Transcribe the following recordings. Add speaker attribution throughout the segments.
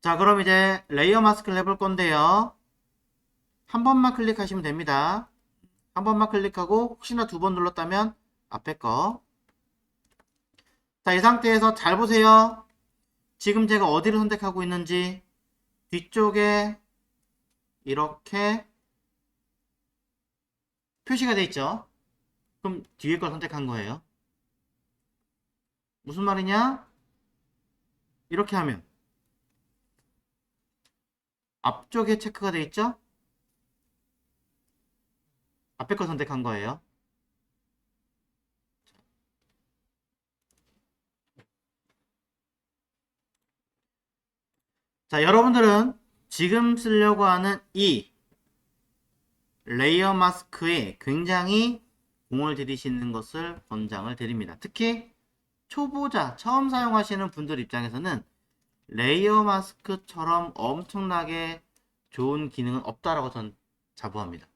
Speaker 1: 자, 그럼 이제 레이어 마스크를 해볼 건데요. 한 번만 클릭하시면 됩니다. 한 번만 클릭하고 혹시나 두 번 눌렀다면 앞에 거. 자, 이 상태에서 잘 보세요. 지금 제가 어디를 선택하고 있는지 뒤쪽에 이렇게 표시가 돼 있죠. 그럼 뒤에 걸 선택한 거예요. 무슨 말이냐? 이렇게 하면 앞쪽에 체크가 돼 있죠? 앞에 걸 선택한 거예요. 자, 여러분들은 지금 쓰려고 하는 이 레이어 마스크에 굉장히 공을 들이시는 것을 권장을 드립니다. 특히 초보자, 처음 사용하시는 분들 입장에서는 레이어 마스크처럼 엄청나게 좋은 기능은 없다라고 전 자부합니다.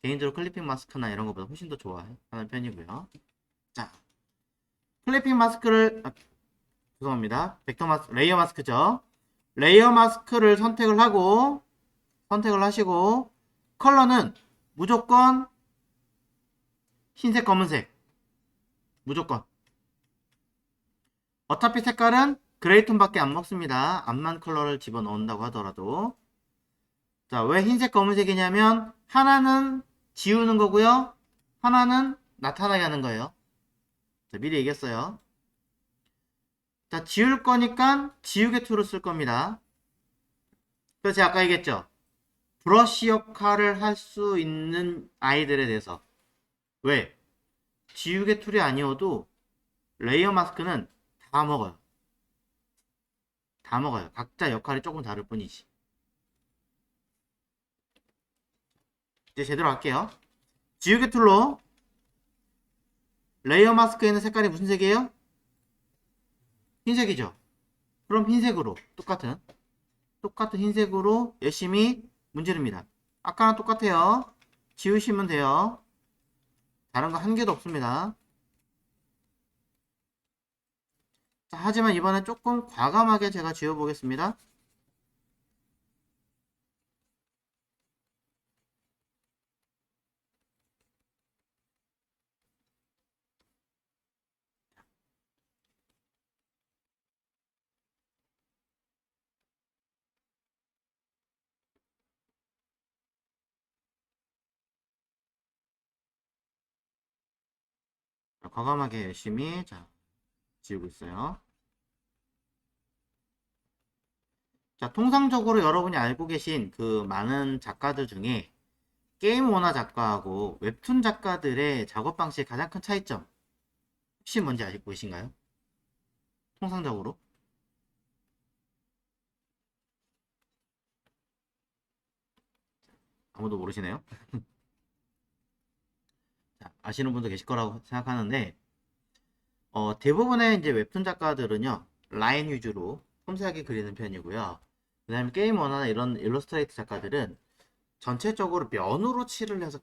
Speaker 1: 개인적으로 클리핑 마스크나 이런 것보다 훨씬 더 좋아하는 편이고요. 자, 클리핑 마스크를 죄송합니다. 레이어 마스크죠. 레이어 마스크를 선택을 하시고 컬러는 무조건 흰색, 검은색 무조건. 어차피 색깔은 그레이톤밖에 안 먹습니다. 암만 컬러를 집어넣는다고 하더라도. 자, 왜 흰색, 검은색이냐면 하나는 지우는 거고요. 하나는 나타나게 하는 거예요. 자, 미리 얘기했어요. 자, 지울 거니까 지우개 툴을 쓸 겁니다. 그래서 제가 아까 얘기했죠. 브러쉬 역할을 할 수 있는 아이들에 대해서. 왜? 지우개 툴이 아니어도 레이어 마스크는 다 먹어요. 다 먹어요. 각자 역할이 조금 다를 뿐이지. 이제 제대로 할게요. 지우개 툴로 레이어 마스크에 있는 색깔이 무슨 색이에요? 흰색이죠. 그럼 흰색으로 똑같은 흰색으로 열심히 문지릅니다. 아까랑 똑같아요. 지우시면 돼요. 다른 거 한 개도 없습니다. 자, 하지만 이번엔 조금 과감하게 제가 지워보겠습니다. 자, 과감하게 열심히 지우고 있어요. 자, 통상적으로 여러분이 알고 계신 그 많은 작가들 중에 게임 원화 작가하고 웹툰 작가들의 작업 방식의 가장 큰 차이점 혹시 뭔지 아시고 계신가요? 통상적으로? 아무도 모르시네요. 자, 아시는 분도 계실 거라고 생각하는데 대부분의 이제 웹툰 작가들은요 라인 위주로 섬세하게 그리는 편이고요. 그 다음에 게임 원화나 이런 일러스트레이트 작가들은 전체적으로 면으로 칠을 해서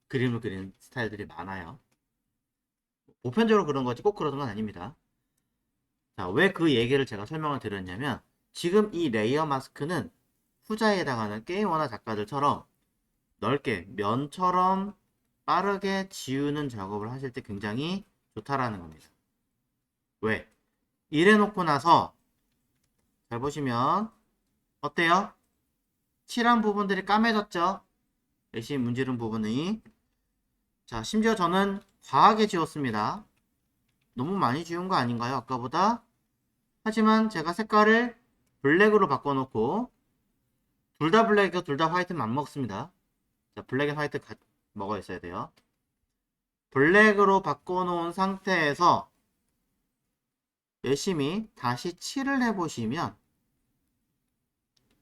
Speaker 1: 그림을 그리는 스타일들이 많아요. 보편적으로 그런 거지 꼭 그러는 건 아닙니다. 자, 왜 그 얘기를 제가 설명을 드렸냐면 지금 이 레이어 마스크는 후자에 해당하는 게임 원화 작가들처럼 넓게 면처럼 빠르게 지우는 작업을 하실 때 굉장히 좋다라는 겁니다. 왜? 이래놓고 나서 잘 보시면 어때요? 칠한 부분들이 까매졌죠? 열심히 문지른 부분이. 자, 심지어 저는 과하게 지웠습니다. 너무 많이 지운 거 아닌가요? 아까보다? 하지만 제가 색깔을 블랙으로 바꿔놓고 둘 다 블랙이고 둘 다 화이트는 안 먹습니다. 자, 블랙 앤 화이트 먹어 있어야 돼요. 블랙으로 바꿔놓은 상태에서 열심히 다시 칠을 해보시면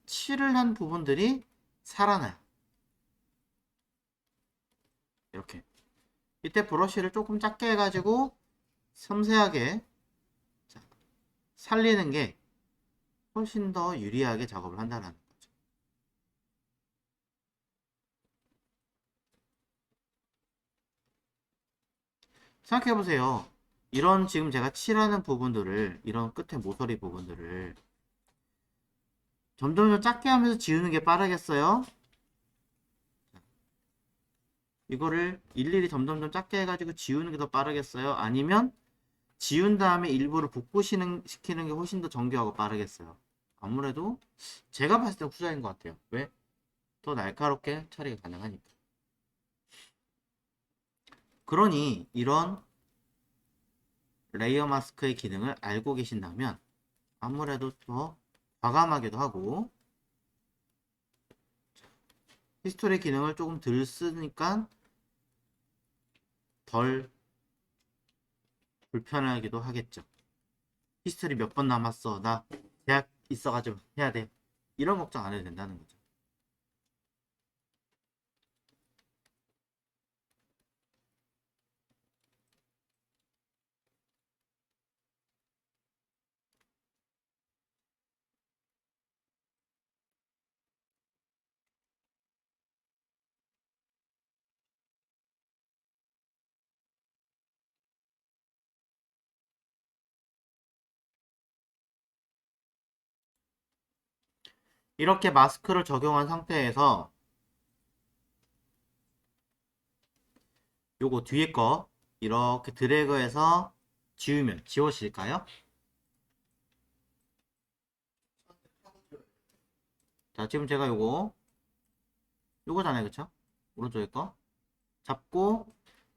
Speaker 1: 칠을 한 부분들이 살아나요. 이렇게. 이때 브러쉬를 조금 작게 해가지고 섬세하게 살리는 게 훨씬 더 유리하게 작업을 한다는 거죠. 생각해보세요. 이런 지금 제가 칠하는 부분들을, 이런 끝에 모서리 부분들을 점점 작게 하면서 지우는 게 빠르겠어요? 이거를 일일이 점점 작게 해가지고 지우는 게 더 빠르겠어요? 아니면 지운 다음에 일부를 복구시키는 게 훨씬 더 정교하고 빠르겠어요? 아무래도 제가 봤을 때 후자인 것 같아요. 왜? 더 날카롭게 처리가 가능하니까. 그러니 이런 레이어 마스크의 기능을 알고 계신다면 아무래도 더 과감하기도 하고 히스토리 기능을 조금 덜 쓰니까 덜 불편하기도 하겠죠. 히스토리 몇 번 남았어. 나 대학 있어가지고 해야 돼. 이런 걱정 안 해도 된다는 거죠. 이렇게 마스크를 적용한 상태에서 요거 뒤에 거 이렇게 드래그해서 지우면 지워질까요? 자, 지금 제가 요거잖아요, 그쵸? 오른쪽에 거 잡고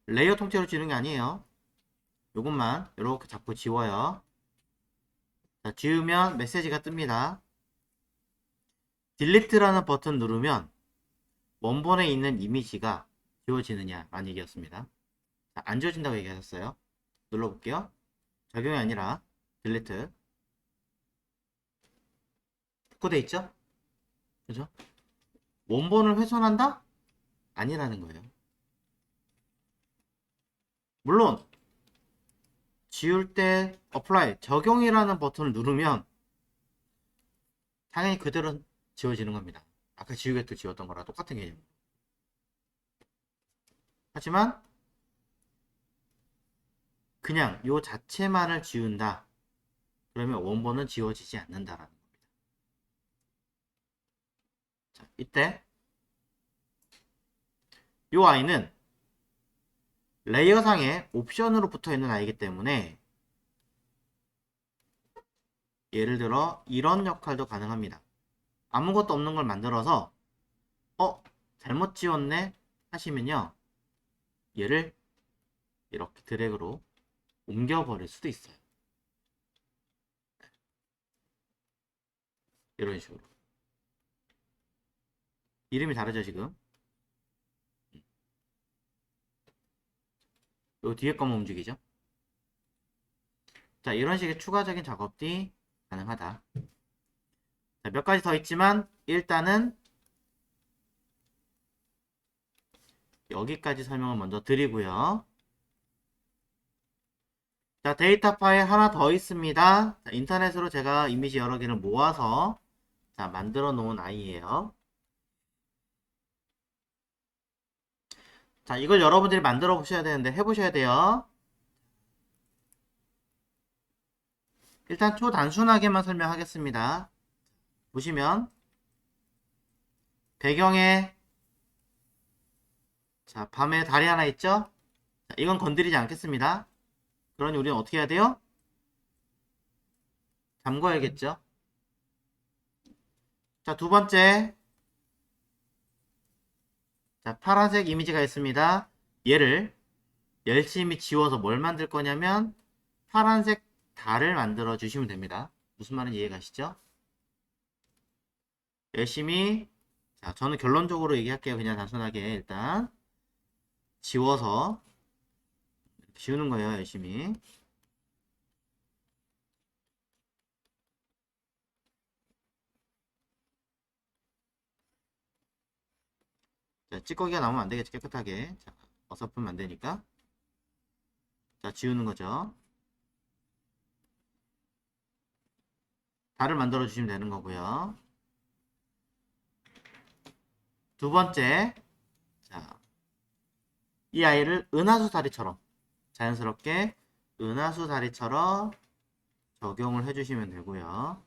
Speaker 1: 레이어 통째로 지우는 게 아니에요. 요것만 이렇게 잡고 지워요. 자, 지우면 메시지가 뜹니다. 딜리트라는 버튼 누르면 원본에 있는 이미지가 지워지느냐 라는 얘기였습니다. 자, 안 지워진다고 얘기하셨어요. 눌러볼게요. 적용이 아니라 딜리트 복구돼 있죠? 그죠? 원본을 훼손한다? 아니라는 거예요. 물론 지울 때 apply 적용이라는 버튼을 누르면 당연히 그대로 지워지는 겁니다. 아까 지우개도 지웠던 거랑 똑같은 개념. 하지만 그냥 요 자체만을 지운다. 그러면 원본은 지워지지 않는다라는 겁니다. 자, 이때 요 아이는 레이어상에 옵션으로 붙어있는 아이기 때문에 예를 들어 이런 역할도 가능합니다. 아무것도 없는 걸 만들어서 잘못 지웠네 하시면요 얘를 이렇게 드래그로 옮겨버릴 수도 있어요. 이런 식으로 이름이 다르죠 지금. 요 뒤에 거만 움직이죠. 자, 이런 식의 추가적인 작업이 가능하다. 자, 몇 가지 더 있지만 일단은 여기까지 설명을 먼저 드리고요. 자, 데이터 파일 하나 더 있습니다. 자, 인터넷으로 제가 이미지 여러 개를 모아서 자, 만들어 놓은 아이예요. 자, 이걸 여러분들이 만들어 보셔야 되는데 해보셔야 돼요. 일단 초단순하게만 설명하겠습니다. 보시면 배경에 자, 밤에 달이 하나 있죠? 자, 이건 건드리지 않겠습니다. 그러니 우리는 어떻게 해야 돼요? 잠궈야겠죠? 자, 두 번째. 자, 파란색 이미지가 있습니다. 얘를 열심히 지워서 뭘 만들 거냐면 파란색 달을 만들어 주시면 됩니다. 무슨 말인지 이해가시죠? 열심히 자, 저는 결론적으로 얘기할게요. 그냥 단순하게 일단 지워서 지우는 거예요. 열심히. 자, 찌꺼기가 나오면 안 되겠죠. 깨끗하게. 자, 어설프면 안 되니까. 자, 지우는 거죠. 달을 만들어 주시면 되는 거고요. 두 번째. 자, 이 아이를 은하수 다리처럼 자연스럽게 은하수 다리처럼 적용을 해주시면 되고요.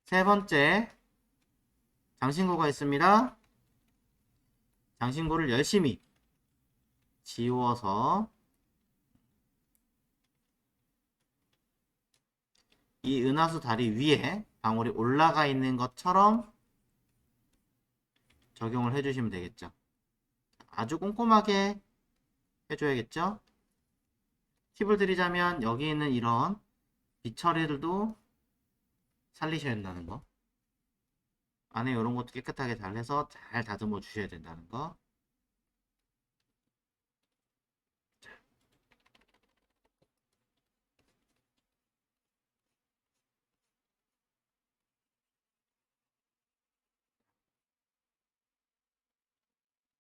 Speaker 1: 세 번째, 장신구가 있습니다. 장신구를 열심히 지워서 이 은하수 다리 위에 방울이 올라가 있는 것처럼 적용을 해주시면 되겠죠. 아주 꼼꼼하게 해줘야겠죠. 팁을 드리자면 여기 있는 이런 빛 처리들도 살리셔야 된다는 거. 안에 이런 것도 깨끗하게 잘 해서 잘 다듬어 주셔야 된다는 거.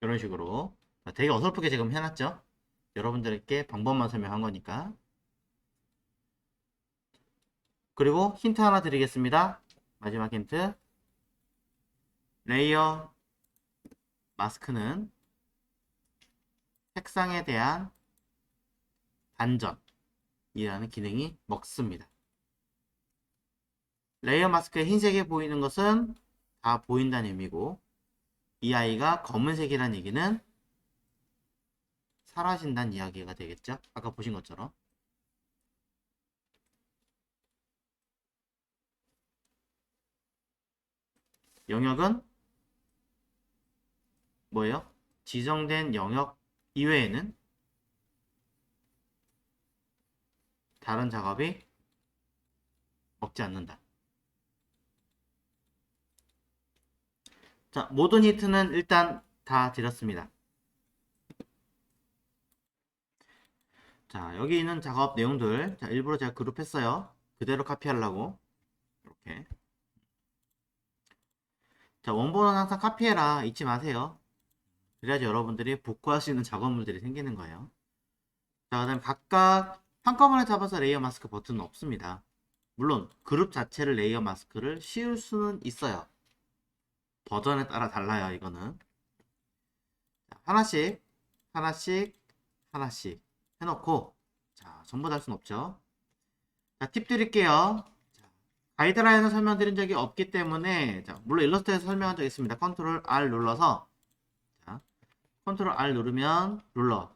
Speaker 1: 이런 식으로 되게 어설프게 지금 해놨죠. 여러분들께 방법만 설명한 거니까. 그리고 힌트 하나 드리겠습니다. 마지막 힌트. 레이어 마스크는 색상에 대한 반전이라는 기능이 먹습니다. 레이어 마스크의 흰색이 보이는 것은 다 보인다는 의미고, 이 아이가 검은색이라는 얘기는 사라진다는 이야기가 되겠죠. 아까 보신 것처럼. 영역은 뭐예요? 지정된 영역 이외에는 다른 작업이 먹지 않는다. 자, 모든 힌트는 일단 다 드렸습니다. 자, 여기 있는 작업 내용들, 자, 일부러 제가 그룹했어요. 그대로 카피하려고. 이렇게. 자, 원본은 항상 카피해라. 잊지 마세요. 그래야지 여러분들이 복구할 수 있는 작업물들이 생기는 거예요. 자, 그 다음에 각각 한꺼번에 잡아서 레이어 마스크 버튼은 없습니다. 물론 그룹 자체를 레이어 마스크를 씌울 수는 있어요. 버전에 따라 달라요, 이거는. 자, 하나씩, 하나씩, 하나씩 해놓고, 자, 전부 다 할 수는 없죠. 자, 팁 드릴게요. 자, 가이드라인을 설명드린 적이 없기 때문에, 자, 물론 일러스트에서 설명한 적 있습니다. 컨트롤 R 눌러서, 자, 컨트롤 R 누르면 룰러.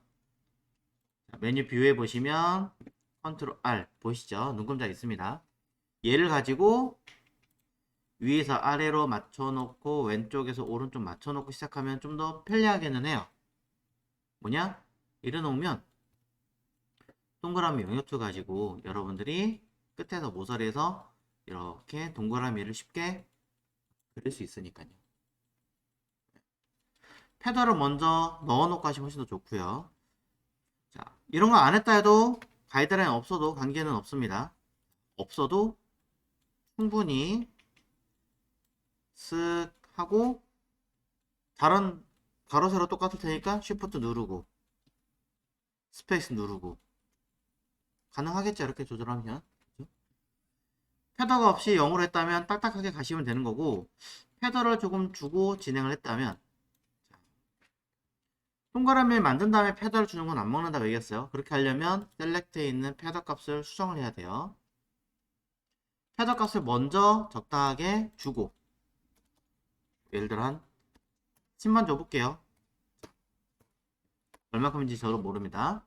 Speaker 1: 자, 메뉴 뷰에 보시면 컨트롤 R 보이시죠? 눈금자 있습니다. 얘를 가지고 위에서 아래로 맞춰놓고 왼쪽에서 오른쪽 맞춰놓고 시작하면 좀 더 편리하게는 해요. 뭐냐? 이래놓으면 동그라미 영역표 가지고 여러분들이 끝에서 모서리에서 이렇게 동그라미를 쉽게 그릴 수 있으니까요. 패더를 먼저 넣어놓고 하시면 훨씬 더 좋고요. 자, 이런 거 안 했다 해도 가이드라인 없어도 관계는 없습니다. 없어도 충분히 쓱 하고 다른 가로 세로 똑같을 테니까 쉬프트 누르고 스페이스 누르고 가능하겠죠, 이렇게 조절하면. 패더가 없이 0으로 했다면 딱딱하게 가시면 되는 거고, 패더를 조금 주고 진행을 했다면, 동그라미 만든 다음에 패더를 주는 건 안 먹는다고 얘기했어요. 그렇게 하려면 셀렉트에 있는 패더 값을 수정을 해야 돼요. 패더 값을 먼저 적당하게 주고, 예를 들어 한 10만 줘볼게요. 얼마큼인지 저도 모릅니다.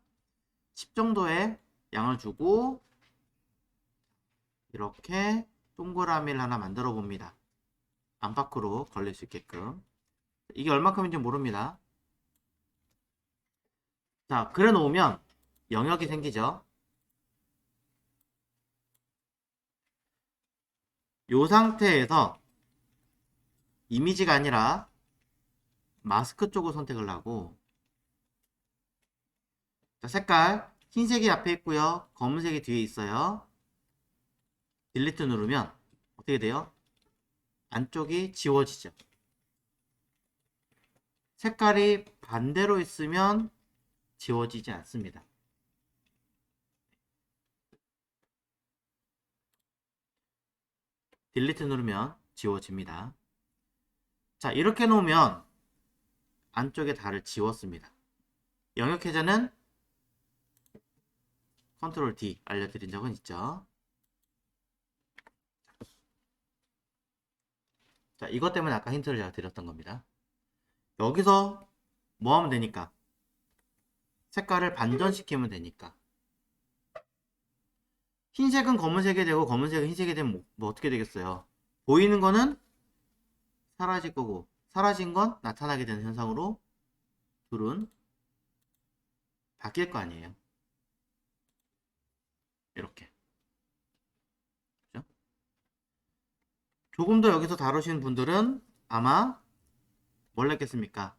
Speaker 1: 10 정도의 양을 주고 이렇게 동그라미를 하나 만들어 봅니다. 안팎으로 걸릴 수 있게끔. 이게 얼마큼인지 모릅니다. 자, 그래 놓으면 영역이 생기죠. 이 상태에서 이미지가 아니라 마스크 쪽을 선택을 하고, 자, 색깔 흰색이 앞에 있고요, 검은색이 뒤에 있어요. 딜리트 누르면 어떻게 돼요? 안쪽이 지워지죠. 색깔이 반대로 있으면 지워지지 않습니다. 딜리트 누르면 지워집니다. 자, 이렇게 놓으면 안쪽에 달을 지웠습니다. 영역 해제는 컨트롤 D 알려드린 적은 있죠. 자, 이것 때문에 아까 힌트를 제가 드렸던 겁니다. 여기서 뭐 하면 되니까? 색깔을 반전시키면 되니까. 흰색은 검은색이 되고 검은색은 흰색이 되면 뭐 어떻게 되겠어요? 보이는 거는 사라질 거고 사라진 건 나타나게 되는 현상으로 둘은 바뀔 거 아니에요. 이렇게. 그죠? 조금 더 여기서 다루신 분들은 아마 뭘 했겠습니까?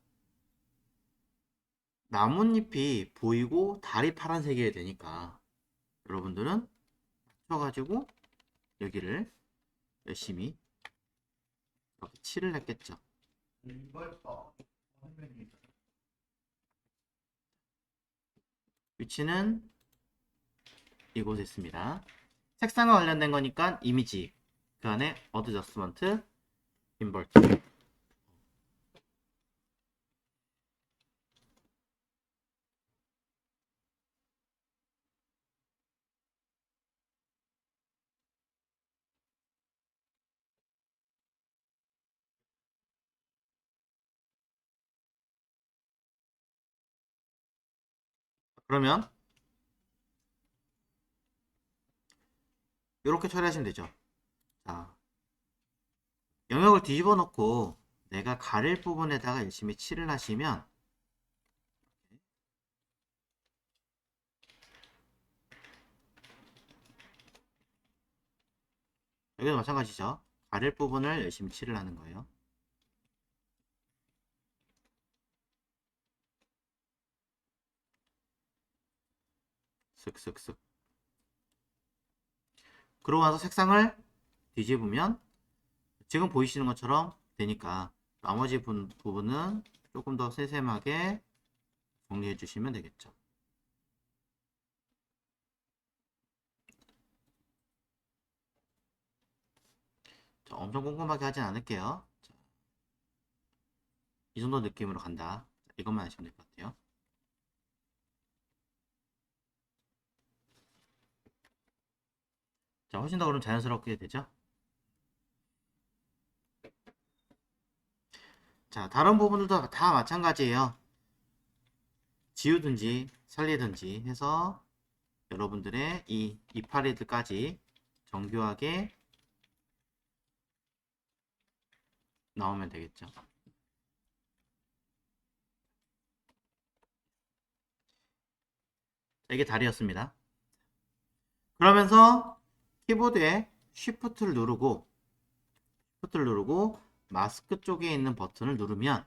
Speaker 1: 나뭇잎이 보이고 달이 파란색이어야 되니까 여러분들은 맞춰가지고 여기를 열심히 이렇게 칠을 했겠죠. 위치는 이곳에 있습니다. 색상과 관련된 거니까 이미지 그 안에 어드저스먼트 인버트. 그러면 이렇게 처리하시면 되죠. 자, 영역을 뒤집어 놓고 내가 가릴 부분에다가 열심히 칠을 하시면 여기도 마찬가지죠. 가릴 부분을 열심히 칠을 하는 거예요. 쓱쓱쓱. 그러고 나서 색상을 뒤집으면 지금 보이시는 것처럼 되니까 나머지 부분은 조금 더 세세하게 정리해 주시면 되겠죠. 자, 엄청 꼼꼼하게 하진 않을게요. 자, 이 정도 느낌으로 간다. 자, 이것만 하시면 될 것 같아요. 자, 훨씬 더 그럼 자연스럽게 되죠? 자, 다른 부분들도 다 마찬가지예요. 지우든지 살리든지 해서 여러분들의 이 이파리들까지 정교하게 나오면 되겠죠. 자, 이게 다리였습니다. 그러면서 키보드에 Shift를 누르고 마스크 쪽에 있는 버튼을 누르면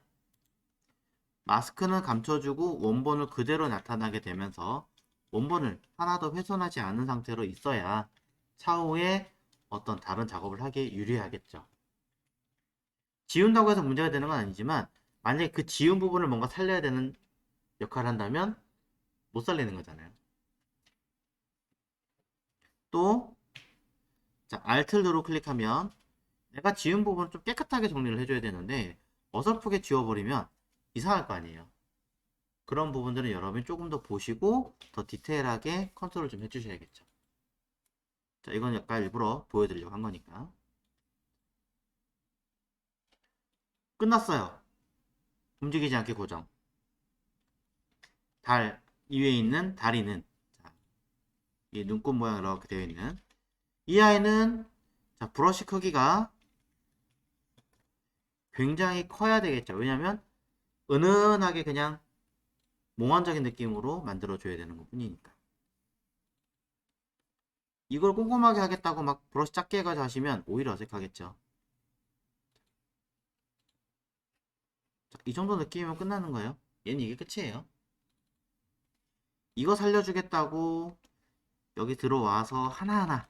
Speaker 1: 마스크는 감춰주고 원본을 그대로 나타나게 되면서 원본을 하나도 훼손하지 않은 상태로 있어야 차후에 어떤 다른 작업을 하기에 유리하겠죠. 지운다고 해서 문제가 되는 건 아니지만 만약에 그 지운 부분을 뭔가 살려야 되는 역할을 한다면 못 살리는 거잖아요. 또 자, Alt를 누르고 클릭하면 내가 지운 부분을 좀 깨끗하게 정리를 해줘야 되는데 어설프게 지워버리면 이상할 거 아니에요. 그런 부분들은 여러분이 조금 더 보시고 더 디테일하게 컨트롤 좀 해주셔야겠죠. 자, 이건 약간 일부러 보여드리려고 한 거니까. 끝났어요. 움직이지 않게 고정. 달, 이 위에 있는 다리는 자, 이 눈꽃 모양 이렇게 되어 있는 이 아이는 자, 브러쉬 크기가 굉장히 커야 되겠죠. 왜냐면 은은하게 그냥 몽환적인 느낌으로 만들어 줘야 되는 것 뿐이니까. 이걸 꼼꼼하게 하겠다고 막 브러쉬 작게 해가지고 하시면 오히려 어색하겠죠. 자, 이 정도 느낌이면 끝나는 거예요. 얘는 이게 끝이에요. 이거 살려주겠다고 여기 들어와서 하나하나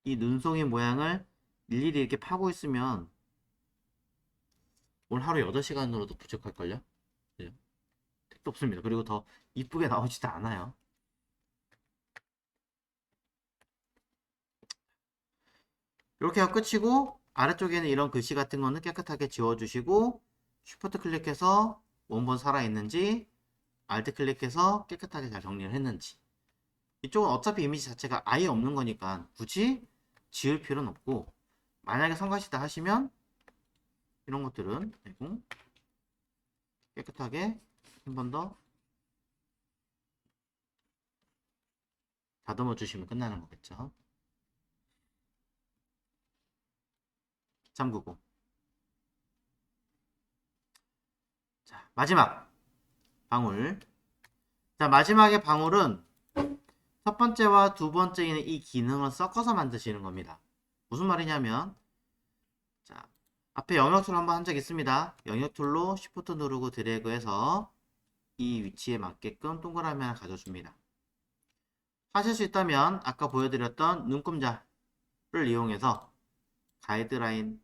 Speaker 1: 이 눈송이 모양을 일일이 이렇게 파고 있으면 오늘 하루 8시간으로도 부족할걸요? 그죠? 택도 없습니다. 그리고 더 이쁘게 나오지도 않아요. 이렇게 하고 끝이고 아래쪽에는 이런 글씨 같은 거는 깨끗하게 지워주시고 쉬프트 클릭해서 원본 살아있는지 알트 클릭해서 깨끗하게 잘 정리를 했는지 이쪽은 어차피 이미지 자체가 아예 없는 거니까 굳이 지울 필요는 없고, 만약에 성가시다 하시면 이런 것들은 되고 깨끗하게 한 번 더 다듬어 주시면 끝나는 거겠죠. 잠그고. 자, 마지막 방울. 자, 마지막의 방울은 첫 번째와 두 번째 있는 이 기능을 섞어서 만드시는 겁니다. 무슨 말이냐면, 자, 앞에 영역툴 한번 한 적 있습니다. 영역툴로 Shift 누르고 드래그해서 이 위치에 맞게끔 동그라미 하나 가져줍니다. 하실 수 있다면 아까 보여드렸던 눈금자를 이용해서 가이드라인을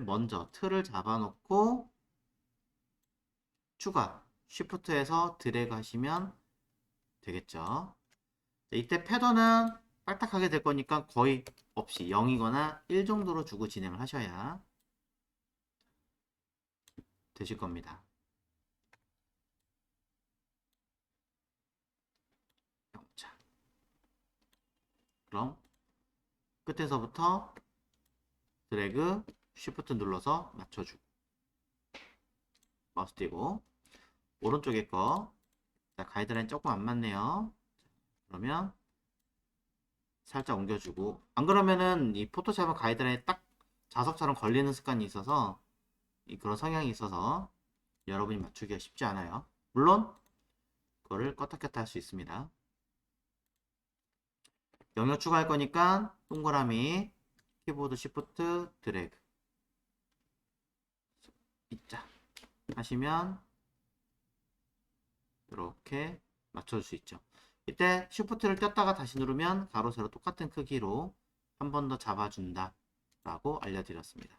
Speaker 1: 먼저 틀을 잡아놓고 추가 Shift에서 드래그 하시면 되겠죠. 이때 패턴은 빨딱하게 될 거니까 거의 없이 0이거나 1 정도로 주고 진행을 하셔야 되실 겁니다. 자, 그럼 끝에서부터 드래그, 쉬프트 눌러서 맞춰주고 마우스 띄고 오른쪽에 거 자, 가이드라인 조금 안 맞네요. 그러면 살짝 옮겨주고 안 그러면은 이 포토샵은 가이드라인에 딱 자석처럼 걸리는 습관이 있어서 그런 성향이 있어서 여러분이 맞추기가 쉽지 않아요. 물론 그거를 껐다 켰다 할 수 있습니다. 영역 추가할 거니까 동그라미 키보드 시프트 드래그 있자 하시면 이렇게 맞춰줄 수 있죠. 이때 시프트를 뗐다가 다시 누르면 가로 세로 똑같은 크기로 한 번 더 잡아준다 라고 알려드렸습니다.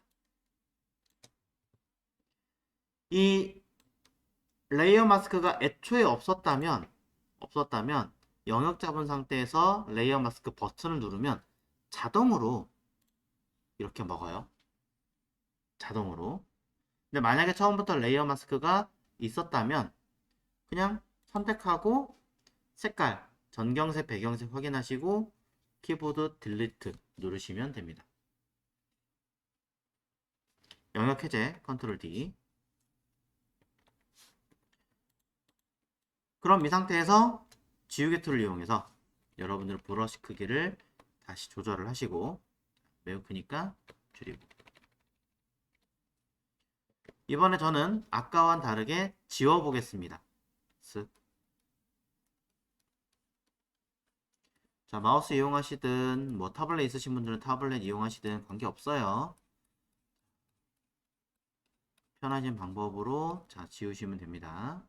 Speaker 1: 이 레이어 마스크가 애초에 없었다면 영역 잡은 상태에서 레이어 마스크 버튼을 누르면 자동으로 이렇게 먹어요. 자동으로. 근데 만약에 처음부터 레이어 마스크가 있었다면 그냥 선택하고 색깔 전경색 배경색 확인하시고 키보드 딜리트 누르시면 됩니다. 영역 해제 컨트롤 D. 그럼 이 상태에서 지우개 툴을 이용해서 여러분들 브러쉬 크기를 다시 조절을 하시고 매우 크니까 줄이고 이번에 저는 아까와는 다르게 지워보겠습니다. 쓱. 자, 마우스 이용하시든 뭐 타블렛 있으신 분들은 타블렛 이용하시든 관계없어요. 편하신 방법으로 자 지우시면 됩니다.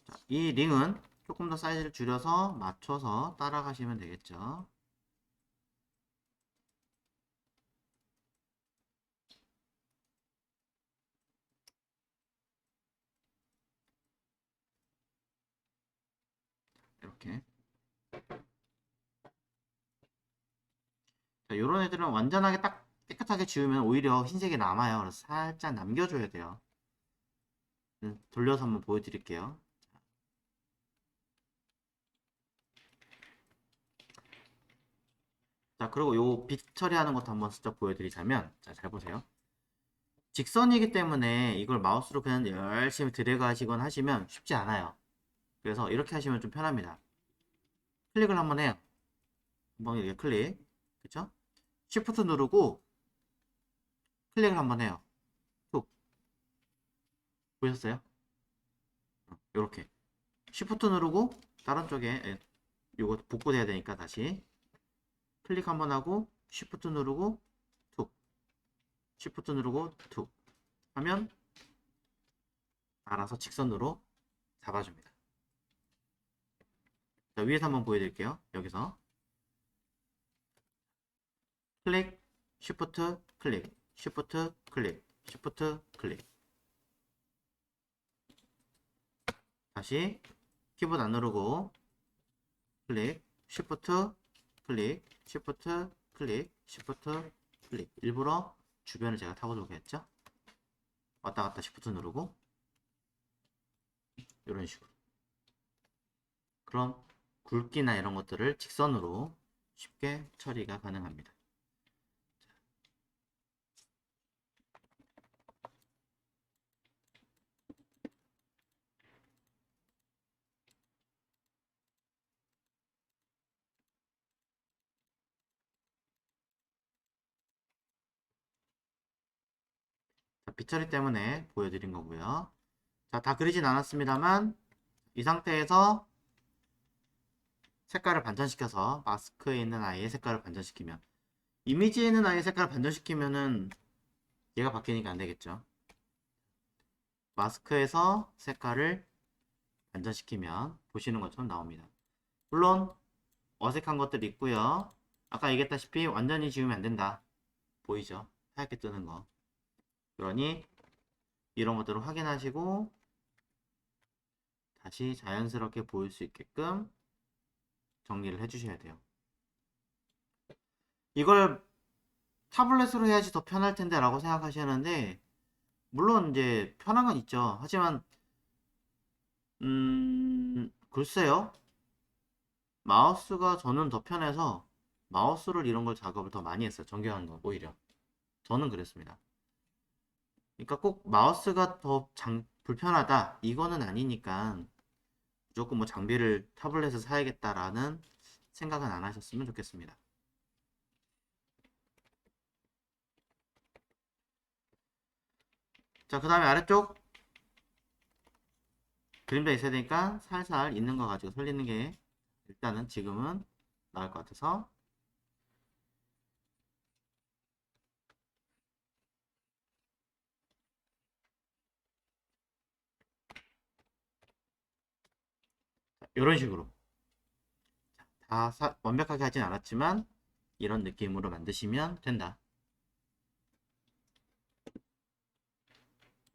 Speaker 1: 자, 이 링은 조금 더 사이즈를 줄여서 맞춰서 따라가시면 되겠죠. 이렇게. 자, 요런 애들은 완전하게 딱 깨끗하게 지우면 오히려 흰색이 남아요. 그래서 살짝 남겨줘야 돼요. 돌려서 한번 보여드릴게요. 자, 그리고 요 빛 처리하는 것도 한번 슬쩍 보여드리자면, 자, 잘 보세요. 직선이기 때문에 이걸 마우스로 그냥 열심히 드래그 하시거나 하시면 쉽지 않아요. 그래서 이렇게 하시면 좀 편합니다. 클릭을 한번 해요. 한번 이렇게 클릭. 그쵸? Shift 누르고 클릭을 한번 해요. 툭. 보셨어요? 이렇게. Shift 누르고 다른 쪽에 요거 복구돼야 되니까 다시 클릭 한번 하고 Shift 누르고 툭. Shift 누르고 툭 하면 알아서 직선으로 잡아줍니다. 자, 위에서 한번 보여드릴게요. 여기서 클릭, Shift 클릭, Shift 클릭, Shift 클릭. 다시 키보드 안 누르고 클릭, Shift 클릭, Shift 클릭, Shift 클릭. 일부러 주변을 제가 타고들게 했죠. 왔다 갔다 Shift 누르고 이런 식으로. 그럼 굵기나 이런 것들을 직선으로 쉽게 처리가 가능합니다. 빗처리 때문에 보여드린 거고요. 자, 다 그리진 않았습니다만 이 상태에서 색깔을 반전시켜서 마스크에 있는 아이의 색깔을 반전시키면, 이미지에 있는 아이의 색깔을 반전시키면은 얘가 바뀌니까 안 되겠죠. 마스크에서 색깔을 반전시키면 보시는 것처럼 나옵니다. 물론 어색한 것들이 있고요. 아까 얘기했다시피 완전히 지우면 안 된다. 보이죠? 하얗게 뜨는 거. 그러니 이런 것들을 확인하시고 다시 자연스럽게 보일 수 있게끔 정리를 해주셔야 돼요. 이걸 타블렛으로 해야지 더 편할 텐데 라고 생각하시는데, 물론 이제 편한 건 있죠. 하지만 글쎄요. 마우스가 저는 더 편해서 마우스를 이런 걸 작업을 더 많이 했어요. 정교한 거 오히려. 저는 그랬습니다. 그러니까 꼭 마우스가 더 불편하다 이거는 아니니까 무조건 뭐 장비를 타블렛을 사야겠다라는 생각은 안 하셨으면 좋겠습니다. 자, 그 다음에 아래쪽 그림자 있어야 되니까 살살 있는 거 가지고 설리는 게 일단은 지금은 나을 것 같아서, 이런 식으로 다 완벽하게 하진 않았지만 이런 느낌으로 만드시면 된다.